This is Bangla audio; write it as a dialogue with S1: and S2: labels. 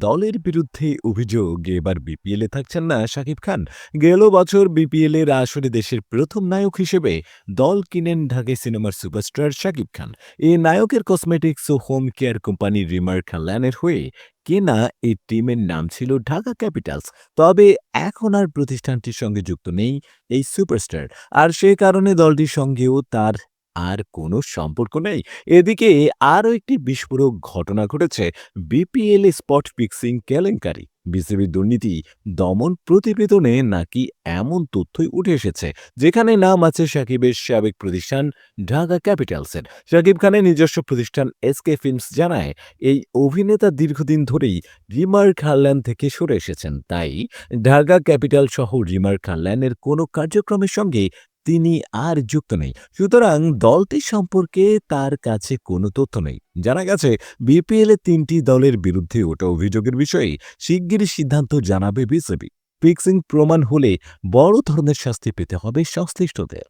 S1: দলের বিরুদ্ধে অভিযোগ এবার বিপিএলে থাকছেন না শাকিব খান। গেল বছর বিপিএল এর আসরে দেশের প্রথম নায়ক হিসেবে দল কিনেন ঢাকাই সিনেমার সুপারস্টার শাকিব খান। এই নায়কের কসমেটিক্স ও হোম কেয়ার কোম্পানি রিমার খানল্যানের হয়ে কেনা এই টিমের নাম ছিল ঢাকা ক্যাপিটালস। তবে এখন আর প্রতিষ্ঠানটির সঙ্গে যুক্ত নেই এই সুপারস্টার, আর সে কারণে দলটির সঙ্গেও তার আর কোনো সম্পর্ক নেই। এদিকে আরও একটি বিস্ফোরক ঘটনা ঘটেছে বিপিএল স্পট ফিক্সিং কেলেঙ্কারি। বিসিবির দুর্নীতি দমন প্রতিবেদনে নাকি এমন তথ্যই উঠে এসেছে, যেখানে নাম আছে সাকিবের সাবেক প্রতিষ্ঠান ঢাকা ক্যাপিটালসের। সাকিব খানের নিজস্ব প্রতিষ্ঠান এসকে ফিল্মস জানায়, এই অভিনেতা দীর্ঘদিন ধরেই রিমার খানল্যান্ড থেকে সরে এসেছেন, তাই ঢাকা ক্যাপিটাল সহ রিমার খানল্যান্ডের কোনো কার্যক্রমের সঙ্গে তিনি আর যুক্ত নেই। সুতরাং দলটি সম্পর্কে তার কাছে কোনো তথ্য নেই। জানা গেছে বিপিএল এ ৩টি দলের বিরুদ্ধে ওঠা অভিযোগের বিষয়ে শিগগিরই সিদ্ধান্ত জানাবে বিসিবি। ফিক্সিং প্রমাণ হলে বড় ধরনের শাস্তি পেতে হবে সংশ্লিষ্টদের।